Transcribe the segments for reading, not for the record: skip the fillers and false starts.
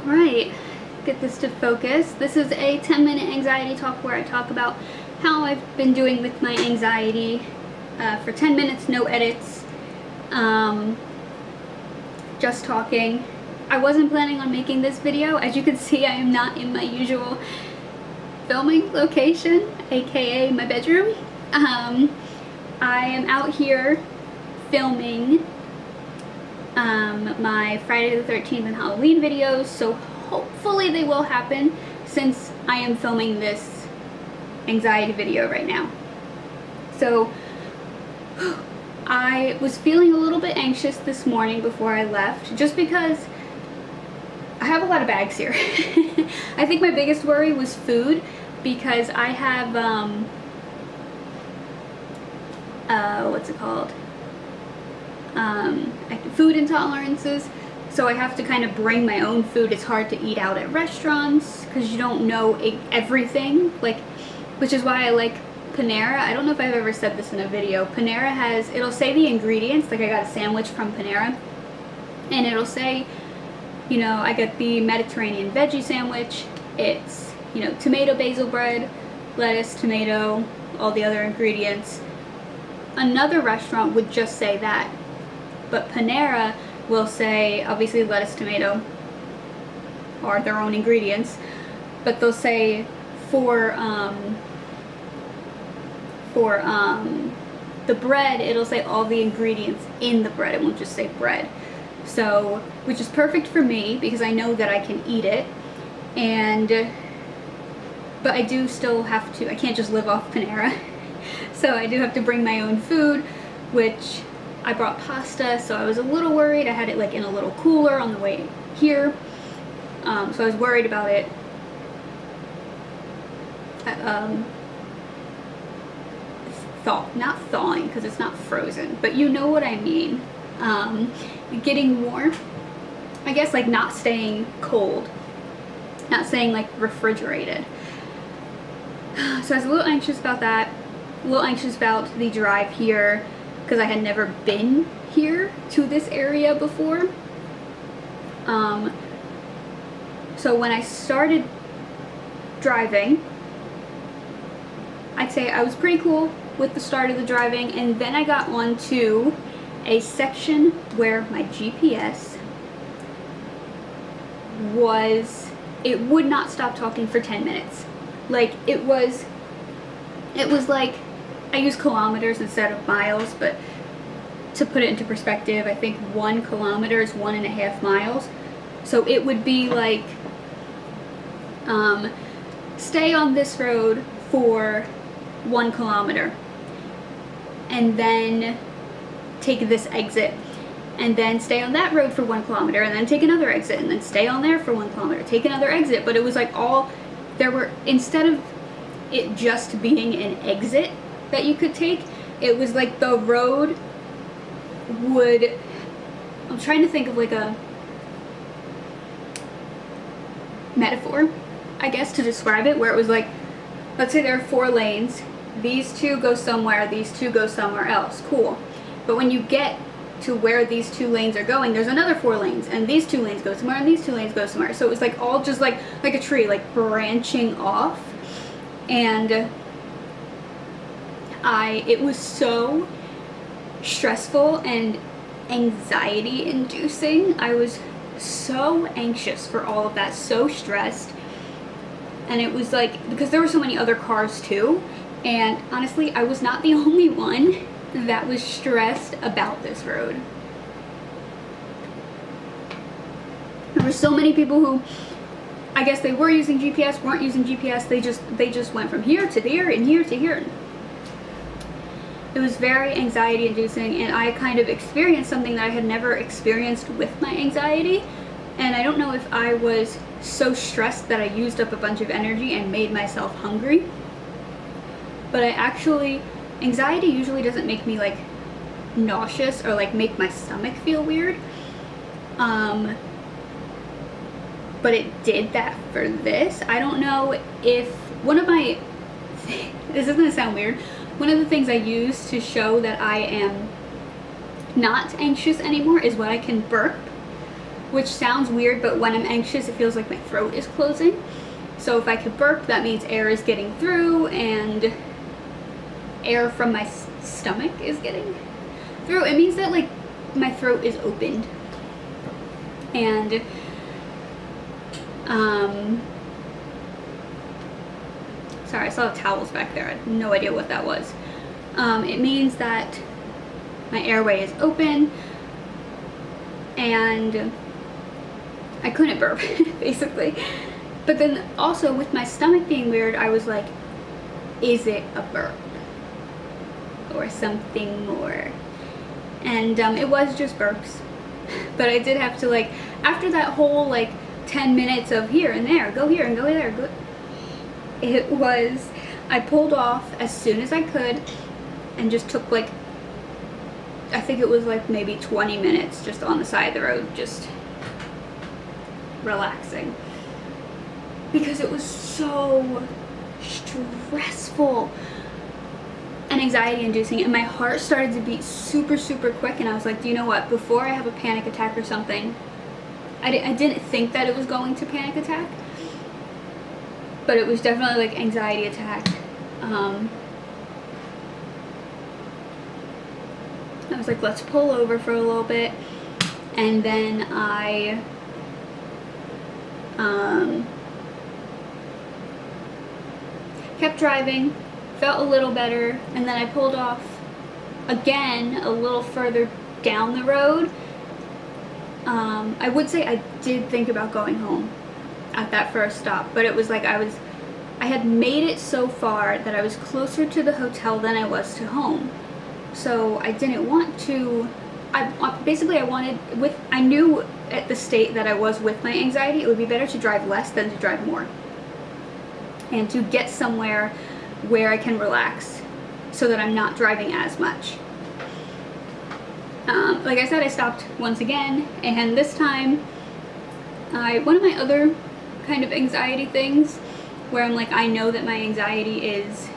Alright, get this to focus. This is a 10-minute anxiety talk where I talk about how I've been doing with my anxiety for 10 minutes, no edits, just talking. I wasn't planning on making this video. As you can see, I am not in my usual filming location, aka my bedroom. I am out here filming my Friday the 13th and Halloween videos, so hopefully they will happen since I am filming this anxiety video right now. So I was feeling a little bit anxious this morning before I left, just because I have a lot of bags here. I think my biggest worry was food, because I have what's it called? Food intolerances, so I have to kind of bring my own food. It's hard to eat out at restaurants because you don't know everything, which is why I like Panera. I don't know if I've ever said this in a video. Panera has, it'll say the ingredients, like I got a sandwich from Panera, and it'll say, you know, I got the Mediterranean veggie sandwich. It's, you know, tomato basil bread, lettuce, tomato, all the other ingredients. Another restaurant would just say that, but Panera will say, obviously lettuce, tomato are their own ingredients, but they'll say for the bread, it'll say all the ingredients in the bread. It won't just say bread. So, which is perfect for me because I know that I can eat it, but I do still have to, I can't just live off Panera. So I do have to bring my own food, which I brought pasta, so I was a little worried. I had it like in a little cooler on the way here, so I was worried about it not thawing, because it's not frozen, but you know what I mean, getting warm, I guess, like not staying cold, not staying like refrigerated. So I was a little anxious about that, a little anxious about the drive here, because I had never been here to this area before. So when I started driving, I'd say I was pretty cool with the start of the driving, and then I got onto a section where my GPS it would not stop talking for 10 minutes. Like, it was like, I use kilometers instead of miles, but to put it into perspective, I think 1 kilometer is 1.5 miles. So it would be like, stay on this road for 1 kilometer, and then take this exit, and then stay on that road for 1 kilometer, and then take another exit, and then stay on there for 1 kilometer, take another exit. But it was like instead of it just being an exit that you could take, it was like the road would, I'm trying to think of like a metaphor, I guess, to describe it, where it was like, let's say there are 4 lanes, these 2 go somewhere, these 2 go somewhere else, cool. But when you get to where these 2 lanes are going, there's another 4 lanes, and these 2 lanes go somewhere, and these 2 lanes go somewhere. So it was like all just like a tree, like branching off. And it was so stressful and anxiety inducing. I was so anxious for all of that, so stressed. And it was like, because there were so many other cars too, and honestly, I was not the only one that was stressed about this road. There were so many people who, I guess they were using GPS, weren't using GPS, they just went from here to there and here to here. It was very anxiety inducing, and I kind of experienced something that I had never experienced with my anxiety. And I don't know if I was so stressed that I used up a bunch of energy and made myself hungry, but anxiety usually doesn't make me like nauseous or like make my stomach feel weird. But it did that for this. I don't know if this is gonna sound weird, one of the things I use to show that I am not anxious anymore is when I can burp. which sounds weird, but when I'm anxious, it feels like my throat is closing. So if I could burp, that means air is getting through, and air from my stomach is getting through. It means that like my throat is opened. And sorry, I saw towels back there. I had no idea what that was. It means that my airway is open and I couldn't burp, basically. But then also with my stomach being weird, I was like, is it a burp or something more? And it was just burps. But I did have to, like, after that whole like 10 minutes of here and there, go here and go there, it was, I pulled off as soon as I could and just took like, I think it was like maybe 20 minutes just on the side of the road, just relaxing, because it was so stressful and anxiety inducing, and my heart started to beat super quick, and I was like, do you know what, before I have a panic attack or something, I didn't think that it was going to panic attack, but it was definitely like anxiety attack. I was like, let's pull over for a little bit, and then I kept driving, felt a little better, and then I pulled off again a little further down the road. I would say I did think about going home at that first stop, but it was like I had made it so far that I was closer to the hotel than I was to home. So I didn't want to, I knew at the state that I was with my anxiety, it would be better to drive less than to drive more. And to get somewhere where I can relax so that I'm not driving as much. Like I said, I stopped once again, and this time, one of my other kind of anxiety things, where I'm like, I know that my anxiety is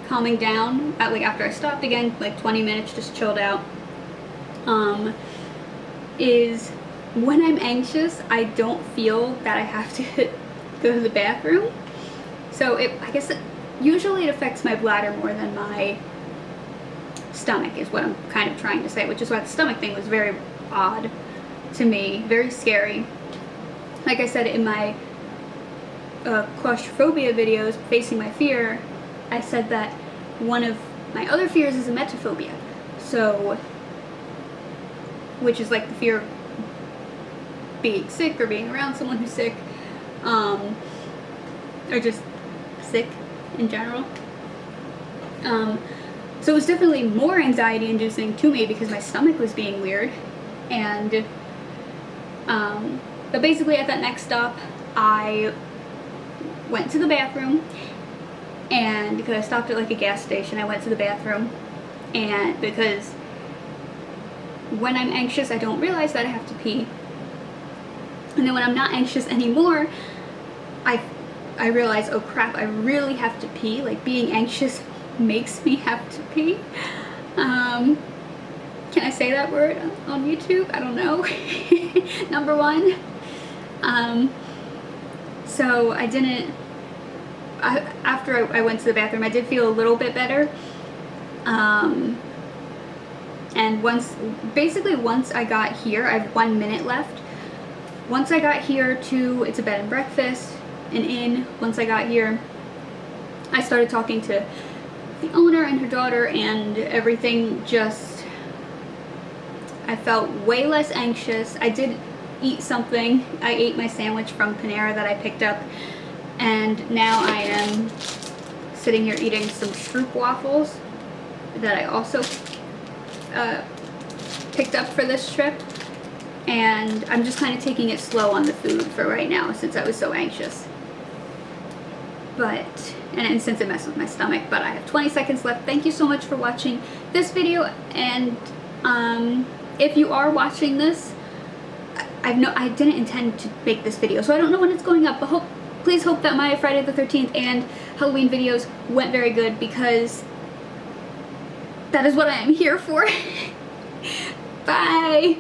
calming down, like after I stopped again, like 20 minutes, just chilled out, is when I'm anxious, I don't feel that I have to go to the bathroom. So I guess usually it affects my bladder more than my stomach, is what I'm kind of trying to say, which is why the stomach thing was very odd to me, very scary. Like I said in my claustrophobia videos, Facing My Fear, I said that one of my other fears is emetophobia, so, which is like the fear of being sick or being around someone who's sick, or just sick in general. So it was definitely more anxiety inducing to me because my stomach was being weird. And but basically at that next stop, I went to the bathroom, and because I stopped at like a gas station, I went to the bathroom, and because when I'm anxious, I don't realize that I have to pee, and then when I'm not anxious anymore, I realize, oh crap, I really have to pee. Like, being anxious makes me have to pee. Can I say that word on YouTube? I don't know. Number one. So I didn't, after I went to the bathroom, I did feel a little bit better. And once I got here, I have 1 minute left. Once I got here to, it's a bed and breakfast, an inn. Once I got here, I started talking to the owner and her daughter, and everything just, I felt way less anxious. I did eat something. I ate my sandwich from Panera that I picked up, and now I am sitting here eating some Stroop waffles that I also picked up for this trip, and I'm just kind of taking it slow on the food for right now since I was so anxious. But, and since it messed with my stomach, but I have 20 seconds left. Thank you so much for watching this video, and if you are watching this, I didn't intend to make this video, so I don't know when it's going up, but please hope that my Friday the 13th and Halloween videos went very good, because that is what I am here for. Bye!